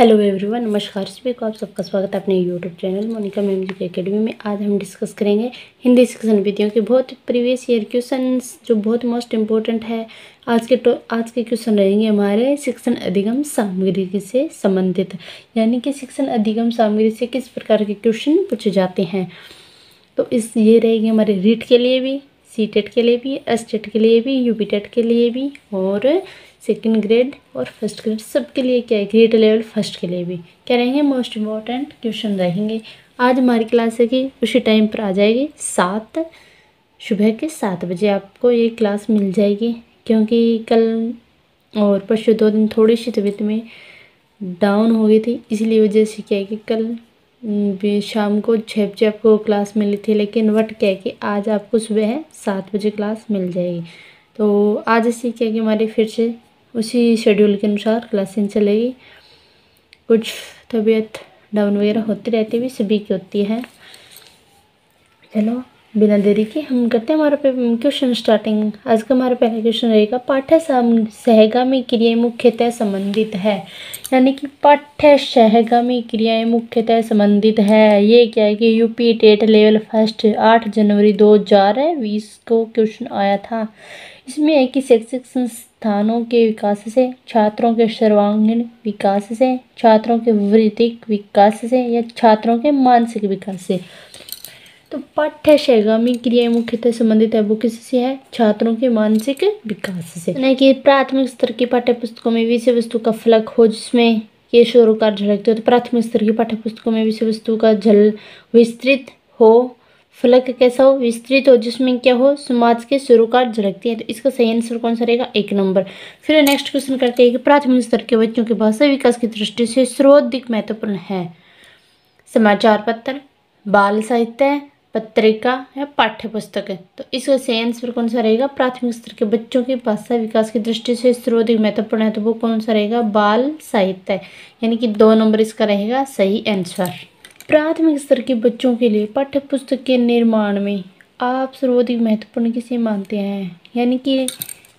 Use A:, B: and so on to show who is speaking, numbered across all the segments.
A: Hello everyone, नमस्कार सभी को। आप सबका स्वागत है अपने यूट्यूब चैनल मोनिका मैम जी की एकेडमी में। आज हम डिस्कस करेंगे हिंदी शिक्षण विधियों के बहुत प्रीवियस ईयर क्वेश्चंस जो बहुत मोस्ट इम्पोर्टेंट है। आज के क्वेश्चन रहेंगे हमारे शिक्षण अधिगम सामग्री से संबंधित, यानी कि शिक्षण अधिगम सामग्री से किस प्रकार के क्वेश्चन पूछे जाते हैं। तो ये रहेगी हमारे रीट के लिए भी, सी टेट के लिए भी, एस टेट के लिए भी, यूपी टेट के लिए भी और सेकंड ग्रेड और फर्स्ट ग्रेड सबके लिए क्या है, ग्रेड लेवल फर्स्ट के लिए भी क्या रहेंगे, मोस्ट इम्पॉर्टेंट क्वेश्चन रहेंगे। आज हमारी क्लास है कि उसी टाइम पर आ जाएगी, सुबह के 7 बजे आपको ये क्लास मिल जाएगी। क्योंकि कल और परसों 2 दिन थोड़ी सी तबीयत में डाउन हो गई थी, इसलिए वजह से क्या है कि कल भी शाम को 6 बजे आपको क्लास मिली थी, लेकिन वट क्या है कि आज आपको सुबह है 7 बजे क्लास मिल जाएगी। तो आज ऐसे क्या है कि हमारी फिर से उसी शेड्यूल के अनुसार क्लासें चलेगी। कुछ तबीयत डाउन वगैरह होती रहती है, भी सभी की होती है। चलो बिना देरी के हम करते हैं हमारा क्वेश्चन स्टार्टिंग। आज का हमारा पहला क्वेश्चन रहेगा, पाठ्य सहगामी क्रियाएं मुख्यतः संबंधित है, यानी कि पाठ्य सहगामी क्रियाएं मुख्यतः संबंधित है। ये क्या है कि यूपी टेट लेवल फर्स्ट 8 जनवरी 2020 को क्वेश्चन आया था। इसमें है कि शैक्षिक संस्थानों के विकास से, छात्रों के सर्वांगीण विकास से, छात्रों के वृत्तिक विकास से या छात्रों के मानसिक विकास से। तो पाठ्य सहगामी क्रियाएं मुख्यतः संबंधित है वो किससे है, छात्रों के मानसिक विकास से। यानी कि प्राथमिक स्तर की पाठ्य पुस्तकों में विषय वस्तु का फलक हो जिसमें ये स्वरोकार झलकते हो, तो प्राथमिक स्तर की पाठ्य पुस्तकों में विषय वस्तु का विस्तृत हो, फलक कैसा हो, विस्तृत हो, जिसमें क्या हो, समाज के स्वरोकार झलकती है। तो इसका सही आंसर कौन सा रहेगा, 1 नंबर। फिर नेक्स्ट क्वेश्चन करते हैं कि प्राथमिक स्तर के बच्चों के भाषा विकास की दृष्टि से सर्वाधिक महत्वपूर्ण है, समाचार पत्र, बाल साहित्य, पत्रिका या पाठ्य पुस्तक है। तो इसका सही आंसर कौन सा रहेगा, प्राथमिक स्तर के बच्चों के भाषा विकास की दृष्टि से सर्वाधिक महत्वपूर्ण है, तो वो कौन सा रहेगा, बाल साहित्य, यानी कि 2 नंबर इसका रहेगा सही आंसर। प्राथमिक स्तर के बच्चों के लिए पाठ्य पुस्तक के निर्माण में आप सर्वाधिक महत्वपूर्ण किसे मानते हैं, यानी कि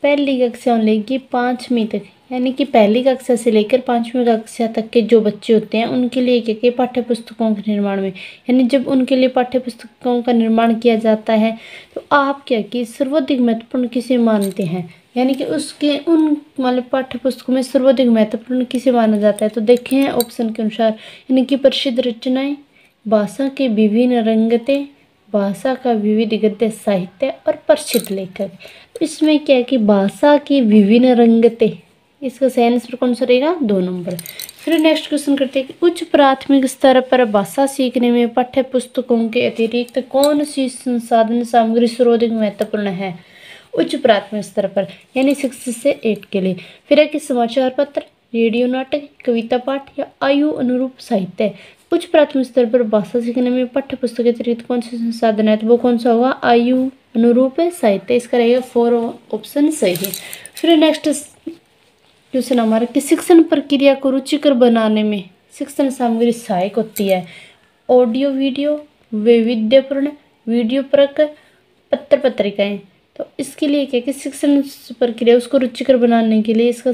A: पहली कक्षा लेकर 5वीं तक, यानी कि पहली कक्षा से लेकर 5वीं कक्षा तक के जो बच्चे होते हैं उनके लिए क्या क्या पाठ्य पुस्तकों के निर्माण में, यानी जब उनके लिए पाठ्य पुस्तकों का निर्माण किया जाता है तो आप क्या कि सर्वाधिक महत्वपूर्ण किसे मानते हैं, यानी कि उसके उन मतलब पाठ्य पुस्तकों में सर्वाधिक महत्वपूर्ण किसे माना जाता है। तो देखें हैं ऑप्शन के अनुसार, यानी कि प्रसिद्ध रचनाएं, भाषा के विभिन्न रंगते, भाषा का विविध गद्य साहित्य और प्रसिद्ध लेखक। इसमें क्या है कि भाषा की विभिन्न रंगते, इसका सही आंसर कौन सा रहेगा, 2 नंबर। फिर नेक्स्ट क्वेश्चन करते हैं कि उच्च प्राथमिक स्तर पर भाषा सीखने में पाठ्य पुस्तकों के अतिरिक्त कौन सी संसाधन सामग्री सर्वाधिक महत्वपूर्ण है, उच्च प्राथमिक स्तर पर, यानी 6 से 8 के लिए। फिर है कि समाचार पत्र, रेडियो नाटक, कविता पाठ या आयु अनुरूप साहित्य। उच्च प्राथमिक स्तर पर भाषा सीखने में पाठ्य पुस्तक के अतिरिक्त कौन से संसाधन है, तो वो कौन सा होगा, आयु अनुरूप साहित्य, इसका रहेगा 4 ऑप्शन सही है। फिर नेक्स्ट क्वेश्चन हमारा कि शिक्षण प्रक्रिया को रुचिकर बनाने में शिक्षण सामग्री सहायक होती है, ऑडियो वीडियो, वैविध्यपूर्ण, वीडियो परक, पत्र पत्रिकाएं। तो इसके लिए क्या कि शिक्षण प्रक्रिया उसको रुचिकर बनाने के लिए इसका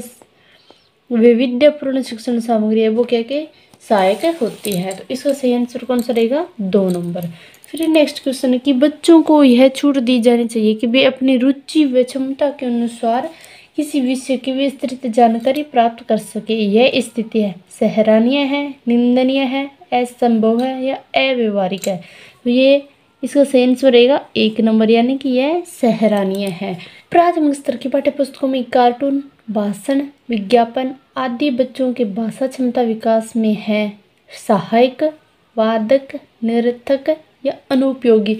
A: वैविध्यपूर्ण शिक्षण सामग्री है वो क्या कि सहायक होती है। तो इसका सही आंसर कौन सा रहेगा, 2 नंबर। फिर नेक्स्ट क्वेश्चन है कि बच्चों को यह छूट दी जानी चाहिए कि वे अपनी रुचि व क्षमता के अनुसार किसी विषय की विस्तृत जानकारी प्राप्त कर सके। यह स्थिति है सराहनीय है, निंदनीय है, असंभव है या अव्यवहारिक है। तो ये इसका सही आंसर रहेगा 1 नंबर, यानी कि यह सराहनीय है। प्राथमिक स्तर की पाठ्य पुस्तकों में कार्टून, भाषण, विज्ञापन आदि बच्चों के भाषा क्षमता विकास में है सहायक, वादक, निरर्थक या अनुपयोगी।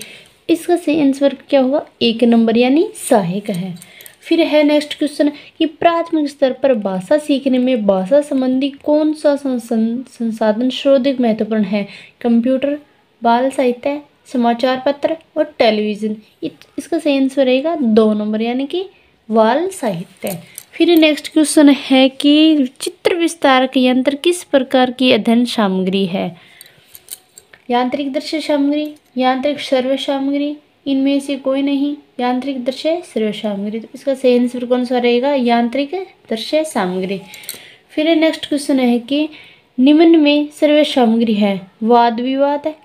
A: इसका सही आंसर क्या होगा, 1 नंबर, यानी सहायक है। फिर है नेक्स्ट क्वेश्चन कि प्राथमिक स्तर पर भाषा सीखने में भाषा संबंधी कौन सा संसाधन सर्वाधिक महत्वपूर्ण है, कंप्यूटर, बाल साहित्य, समाचार पत्र और टेलीविज़न। इसका सही आंसर रहेगा 2 नंबर, यानी कि बाल साहित्य। फिर नेक्स्ट क्वेश्चन है कि चित्र विस्तारक यंत्र किस प्रकार की अध्ययन सामग्री है, यांत्रिक दृश्य सामग्री, यांत्रिक श्रव्य सामग्री, इनमें से कोई नहीं, यांत्रिक दृश्य श्रव्य सामग्री। तो इसका सही आंसर कौन सा रहेगा, यांत्रिक दृश्य सामग्री। फिर नेक्स्ट क्वेश्चन है कि निम्न में सर्व सामग्री है, वाद विवाद है,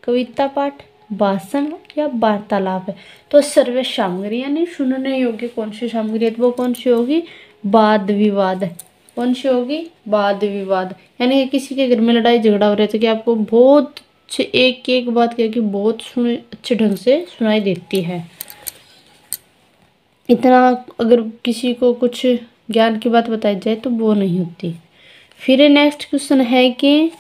A: कविता पाठ, भाषण या वार्तालाप है। तो सर्व सामग्री यानी सुनने योग्य कौन सी सामग्री है, तो वो कौन सी होगी, वाद विवाद। कौन सी होगी, वाद विवाद। यानी किसी के घर में लड़ाई झगड़ा हो रहा है तो क्या आपको बहुत एक एक बात क्या कि बहुत अच्छे ढंग से सुनाई देती है। इतना अगर किसी को कुछ ज्ञान की बात बताई जाए तो वो नहीं होती। फिर नेक्स्ट क्वेश्चन है कि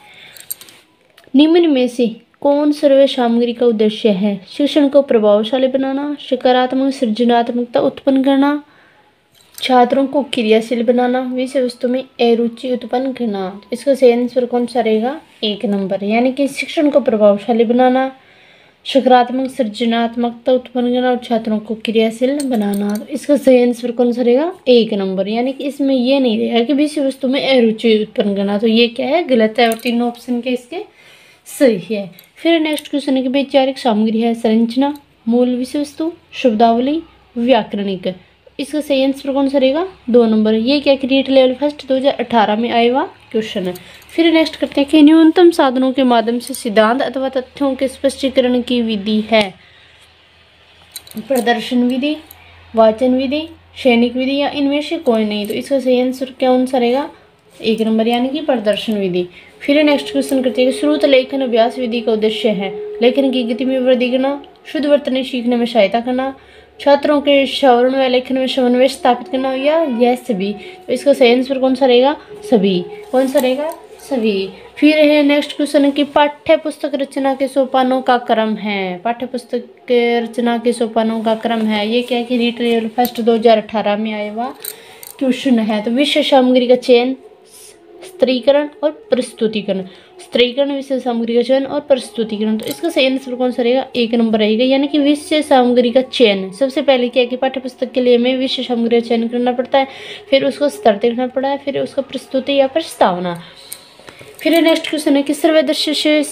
A: निम्न में से कौन सर्व सामग्री का उद्देश्य है, शिक्षण को प्रभावशाली बनाना, सकारात्मक सृजनात्मकता उत्पन्न करना, छात्रों को क्रियाशील बनाना, विषय वस्तु में अरुचि उत्पन्न करना। इसका सही आंसर कौन सा रहेगा, 1 नंबर। यानी कि शिक्षण को प्रभावशाली बनाना, सकारात्मक सृजनात्मकता उत्पन्न करना और छात्रों को क्रियाशील बनाना। तो इसका सही आंसर कौन सा रहेगा, 1 नंबर। यानी कि इसमें ये नहीं रहेगा कि विषय वस्तु में अरुचि उत्पन्न करना, तो ये क्या है, गलत है और तीनों ऑप्शन के इसके सही है। फिर नेक्स्ट क्वेश्चन है कि वैचारिक सामग्री है, संरचना, मूल विषय वस्तु, शब्दावली, व्याकरणिक। इसका सही आंसर कौन सा रहेगा, 2 नंबर। ये क्या क्रिएट लेवल फर्स्ट 2018 में आया हुआ क्वेश्चन है। फिर नेक्स्ट करते हैं कि न्यूनतम साधनों के माध्यम से सिद्धांत अथवा तथ्यों के स्पष्टीकरण की विधि है, प्रदर्शन विधि, वाचन विधि, सैनिक विधि या इनमें से कोई नहीं। तो इसका सही आंसर कौन सा रहेगा, 1 नंबर यानी कि प्रदर्शन विधि। फिर नेक्स्ट क्वेश्चन करते हैं कि श्रुत लेखन अभ्यास विधि का उद्देश्य है लेखन की गति में वृद्धि करना, शुद्ध वर्तनी सीखने में सहायता करना, छात्रों के श्रवण व लेखन में समन्वय स्थापित करना या यह सभी। तो इसका सही आंसर कौन सा रहेगा, सभी। कौन सा रहेगा, सभी। फिर है नेक्स्ट क्वेश्चन है कि पाठ्य पुस्तक रचना के सोपानों का क्रम है, पाठ्य पुस्तक के रचना के सोपानों का क्रम है। ये क्या है कि रीट लेवल फर्स्ट 2018 में आया हुआ क्वेश्चन है। तो विषय सामग्री का चयन, स्तरीकरण और प्रस्तुतिकरण, स्तरीकरण, विषय सामग्री का चयन और प्रस्तुतिकरण। तो इसका सही आंसर कौन सा रहेगा, 1 नंबर रहेगा। यानी कि विषय सामग्री का चयन, सबसे पहले क्या है कि पाठ्य पुस्तक के लिए हमें विषय सामग्री का चयन करना पड़ता है, फिर उसको स्तर देखना पड़ता है, फिर उसका प्रस्तुति या प्रस्तावना। फिर नेक्स्ट क्वेश्चन है कि सर्व दृश्य से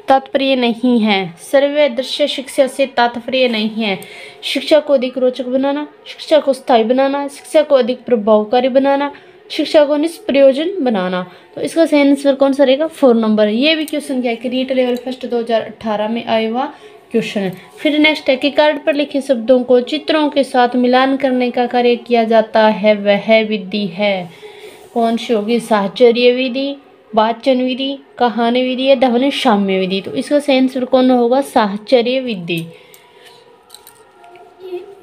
A: तात्पर्य नहीं है, सर्व दृश्य शिक्षा से तात्पर्य नहीं है शिक्षा को अधिक रोचक बनाना, शिक्षा को स्थायी बनाना, शिक्षा को अधिक प्रभावकारी बनाना, शिक्षा को निष्प्रयोजन बनाना। तो इसका सही आंसर कौन सा रहेगा, 4 नंबर। ये भी क्वेश्चन क्या है कि रीट लेवल फर्स्ट 2018 में आया हुआ क्वेश्चन है। फिर नेक्स्ट है कि कार्ड पर लिखे शब्दों को चित्रों के साथ मिलान करने का कार्य किया जाता है, वह विधि है। कौन सी होगी, साहचर्य विधि, वाचन विधि, कहानी विधि या ध्वनि साम्य विधि। तो इसका सही आंसर कौन होगा, साहचर्य विधि।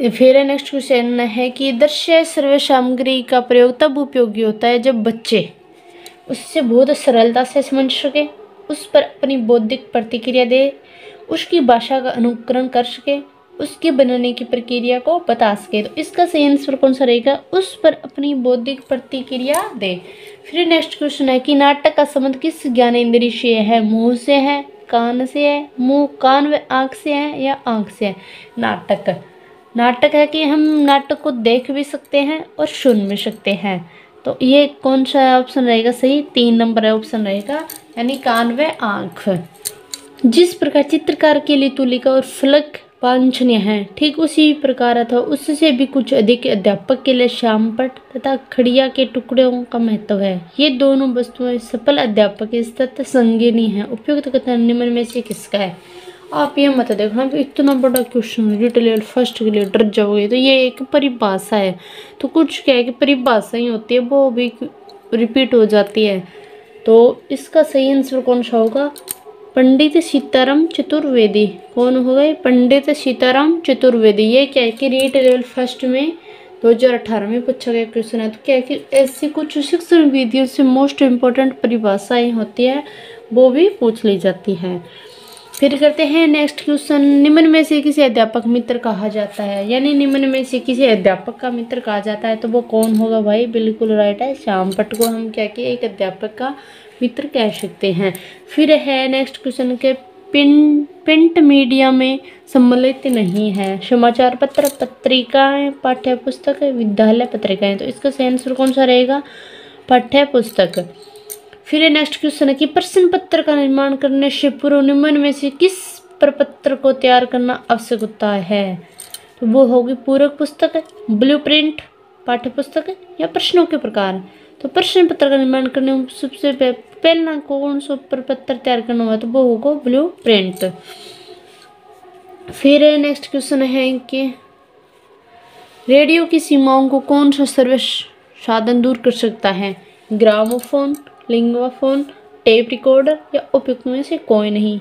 A: फिर नेक्स्ट क्वेश्चन है कि दृश्य सर्व सामग्री का प्रयोग तब उपयोगी होता है जब बच्चे उससे बहुत सरलता से समझ सके, उस पर अपनी बौद्धिक प्रतिक्रिया दे, उसकी भाषा का अनुकरण कर सके, उसके बनाने की प्रक्रिया को बता सके। तो इसका सही आंसर कौन सा रहेगा, उस पर अपनी बौद्धिक प्रतिक्रिया दे। फिर नेक्स्ट क्वेश्चन है कि नाटक का संबंध किस ज्ञानेंद्रिय से है, मुंह से है, कान से है, मुंह कान व आँख से है या आँख से है। नाटक है कि हम नाटक को देख भी सकते हैं और सुन भी सकते हैं। तो ये कौन सा ऑप्शन रहेगा सही, 3 नंबर ऑप्शन रहेगा यानी कान व आँख। जिस प्रकार चित्रकार के लिए तुलिका और फलक वांछनीय है, ठीक उसी प्रकार अथवा उससे भी कुछ अधिक अध्यापक के लिए श्यामपट्ट तथा खड़िया के टुकड़ों का महत्व है। ये दोनों वस्तुएं सफल अध्यापक के तथ्य संगिनी है। उपयुक्त कथन निम्न में से किसका है। आप ये मत देखना कि इतना बड़ा क्वेश्चन रीट लेवल फर्स्ट के लिए डर जाओगे। तो ये एक परिभाषा है, तो कुछ क्या है कि परिभाषा ही होती है, वो भी रिपीट हो जाती है। तो इसका सही आंसर कौन सा होगा, पंडित सीताराम चतुर्वेदी। कौन हो गए, पंडित सीताराम चतुर्वेदी। ये क्या है कि रीट लेवल फर्स्ट में 2018 में पूछा गया क्वेश्चन है। तो क्या है कि ऐसी कुछ शिक्षण विधियों से मोस्ट इम्पोर्टेंट परिभाषाएं होती है, वो भी पूछ ली जाती है। फिर करते हैं नेक्स्ट क्वेश्चन, निम्न में से किसी अध्यापक मित्र कहा जाता है, यानी निम्न में से किसी अध्यापक का मित्र कहा जाता है तो वो कौन होगा भाई, बिल्कुल राइट है, श्यामपट्ट को हम क्या कि एक अध्यापक का मित्र कह सकते हैं। फिर है नेक्स्ट क्वेश्चन के प्रिंट मीडिया में सम्मिलित नहीं है, समाचार पत्र, पत्रिकाएं, पाठ्य पुस्तक, विद्यालय पत्रिकाएं। तो इसका सही आंसर कौन सा रहेगा, पाठ्य पुस्तक। फिर नेक्स्ट क्वेश्चन है कि प्रश्न पत्र का निर्माण करने से पूर्व निम्न में से किस प्रपत्र को तैयार करना आवश्यक होता है। तो वो होगी पूरक पुस्तक, ब्लूप्रिंट, पाठ्य पुस्तक या प्रश्नों के प्रकार। तो प्रश्न पत्र का निर्माण करने में सबसे पहला कौन सा प्रपत्र तैयार करना हुआ, तो वो होगा ब्लू प्रिंट। फिर नेक्स्ट क्वेश्चन है कि रेडियो की सीमाओं को कौन सा सर्विस साधन दूर कर सकता है, ग्रामोफोन, लिंगवाफोन, टेप रिकॉर्डर या उपयुक्त में से कोई नहीं।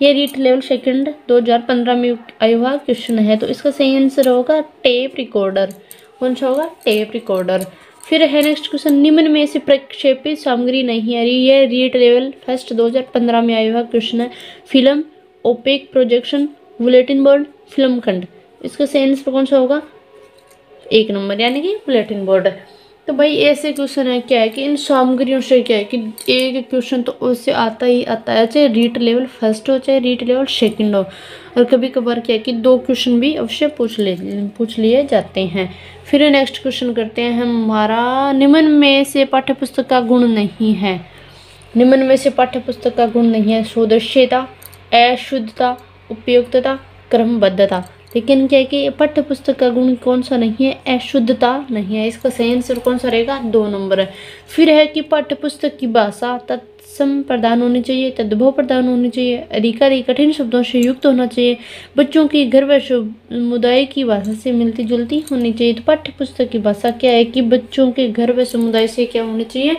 A: ये रीट लेवल सेकंड 2015 में आया हुआ क्वेश्चन है, तो इसका सही आंसर होगा टेप रिकॉर्डर। कौन सा होगा, टेप रिकॉर्डर। फिर है नेक्स्ट क्वेश्चन, निम्न में से प्रक्षेपित सामग्री नहीं है, ये रीट लेवल फर्स्ट 2015 में आया हुआ क्वेश्चन है। Film, opaque projection, bulletin board, film खंड। इसका सही आंसर कौन सा होगा, 1 नंबर यानी कि बुलेटिन बोर्ड। तो भाई ऐसे क्वेश्चन है क्या है कि इन सामग्रियों से क्या है कि एक क्वेश्चन तो उससे आता ही आता है, चाहे रीट लेवल फर्स्ट हो चाहे रीट लेवल सेकंड हो, और कभी कभार क्या है कि 2 क्वेश्चन भी अवश्य पूछ लिए जाते हैं। फिर नेक्स्ट क्वेश्चन करते हैं हमारा, निम्न में से पाठ्यपुस्तक का गुण नहीं है, निम्न में से पाठ्यपुस्तक का गुण नहीं है, सदस्यता, अशुद्धता, उपयुक्तता, क्रमबद्धता। लेकिन क्या है कि पाठ्य पुस्तक का गुण कौन सा नहीं है, अशुद्धता नहीं है। इसका सही आंसर कौन सा रहेगा, 2 नंबर है। फिर है कि पाठ्य पुस्तक की भाषा तत्सम प्रधान होनी चाहिए, तद्भव प्रधान होनी चाहिए, अधिकाधिक कठिन शब्दों से युक्त होना चाहिए, बच्चों की घर व समुदाय की भाषा से मिलती जुलती होनी चाहिए। तो पाठ्य पुस्तक की भाषा क्या है कि बच्चों के घर व समुदाय से क्या होनी चाहिए,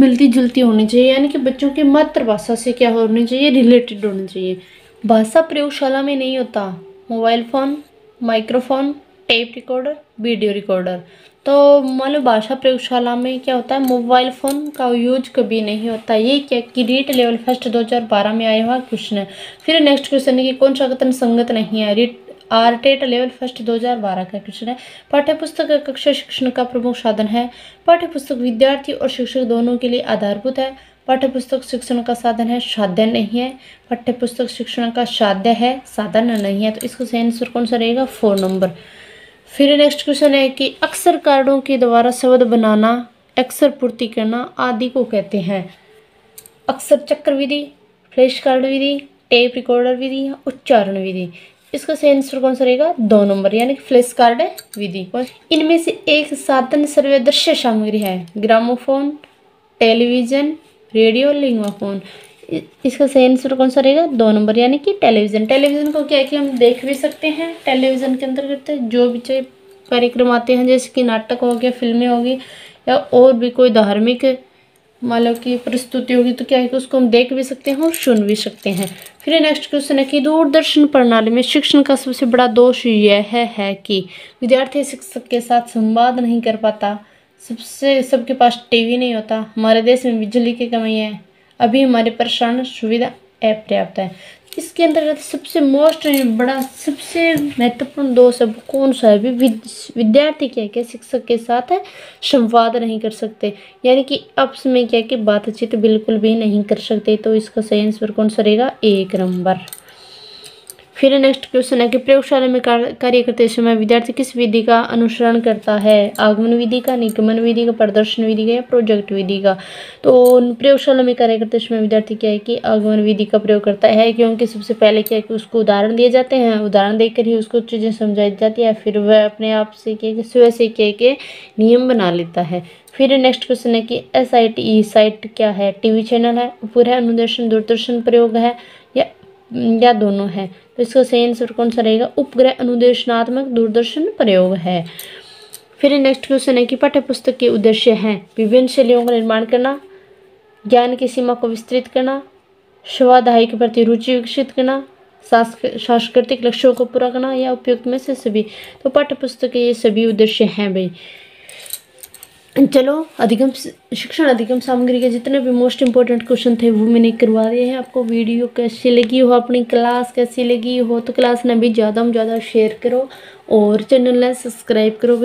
A: मिलती जुलती होनी चाहिए, यानी कि बच्चों की मातृभाषा से क्या होनी चाहिए, रिलेटेड होनी चाहिए। भाषा प्रयोगशाला में नहीं होता, mobile phone, microphone, tape recorder, video recorder. तो मान लो भाषा प्रयोगशाला में क्या होता है, मोबाइल फ़ोन का यूज कभी नहीं होता। ये क्या कि रीट लेवल फर्स्ट 2012 में आया हुआ क्वेश्चन है। फिर नेक्स्ट क्वेश्चन है कि कौन सा कथन संगत नहीं है, टेट लेवल फर्स्ट 2012 का क्वेश्चन है। पाठ्यपुस्तक का कक्षा शिक्षण का प्रमुख साधन है, पाठ्यपुस्तक विद्यार्थी और शिक्षक दोनों के लिए आधारभूत है, पाठ्यपुस्तक शिक्षण का साधन है, साधन नहीं है, पाठ्यपुस्तक शिक्षण का साध्य है, साधन नहीं है। तो इसका सही आंसर कौन सा रहेगा, 4 नंबर। फिर नेक्स्ट क्वेश्चन है कि अक्षर कार्डों के द्वारा शब्द बनाना, अक्षर पूर्ति करना आदि को कहते हैं, अक्षर चक्र विधि, फ्लैश कार्ड विधि, टेप रिकॉर्डर विधि या उच्चारण विधि। इसका सही आंसर कौन सा रहेगा, 2 नंबर यानी कि फ्लैश कार्ड विधि। इनमें से एक साधन सर्वदृश्य सामग्री है, ग्रामोफोन, टेलीविजन, रेडियो, लिंगवाफोन। इसका सही आंसर कौन सा रहेगा, 2 नंबर यानी कि टेलीविजन। टेलीविजन को क्या है कि हम देख भी सकते हैं, टेलीविजन के अंतर्गत जो भी चाहे कार्यक्रम आते हैं, जैसे कि नाटक हो गया, फिल्में होगी या और भी कोई धार्मिक मान लो कि प्रस्तुति होगी, तो क्या है कि उसको हम देख भी सकते हैं और सुन भी सकते हैं। फिर नेक्स्ट क्वेश्चन है कि दूरदर्शन प्रणाली में शिक्षण का सबसे बड़ा दोष यह है कि विद्यार्थी शिक्षक के साथ संवाद नहीं कर पाता, सबके पास टीवी नहीं होता, हमारे देश में बिजली की कमी है, अभी हमारे प्रसारण सुविधा अपर्याप्त है। इसके अंतर्गत सबसे मोस्ट बड़ा सबसे महत्वपूर्ण दोष है कौन सा है, विद्यार्थी क्या क्या शिक्षक के साथ है संवाद नहीं कर सकते, यानी कि आपस में क्या कि बातचीत बिल्कुल भी नहीं कर सकते। तो इसका सही आंसर कौन सा रहेगा, 1 नंबर। फिर नेक्स्ट क्वेश्चन है कि प्रयोगशाला में कार्य करते समय विद्यार्थी किस विधि का अनुसरण करता है, आगमन विधि का, निगमन विधि का, प्रदर्शन विधि का या प्रोजेक्ट विधि का। तो प्रयोगशाला में कार्य करते समय विद्यार्थी क्या है कि आगमन विधि का प्रयोग करता है, क्योंकि सबसे पहले क्या है कि उसको उदाहरण दिए जाते हैं, उदाहरण देकर ही उसको चीज़ें समझाई जाती है, फिर वह अपने आप से क्या स्वयं से क्या के नियम बना लेता है। फिर नेक्स्ट क्वेश्चन है कि SITE साइट क्या है, टीवी चैनल है, उपग्रह अनुदेशन दूरदर्शन प्रयोग है या दोनों है। तो इसका सही आंसर कौन सा रहेगा, उपग्रह अनुदेशनात्मक दूरदर्शन प्रयोग है। फिर नेक्स्ट क्वेश्चन है कि पाठ्यपुस्तक के उद्देश्य हैं विभिन्न शैलियों का निर्माण करना, ज्ञान की सीमा को विस्तृत करना, स्वाध्याय के प्रति रुचि विकसित करना, सांस्कृतिक लक्ष्यों को पूरा करना या उपयुक्त में से सभी। तो पाठ्यपुस्तक के ये सभी उद्देश्य हैं भाई। चलो अधिगम शिक्षण अधिगम सामग्री के जितने भी मोस्ट इंपॉर्टेंट क्वेश्चन थे वो मैंने करवा दिए हैं। आपको वीडियो कैसी लगी हो, अपनी क्लास कैसी लगी हो, तो क्लास ने भी ज़्यादा से ज़्यादा शेयर करो और चैनल ने सब्सक्राइब करो।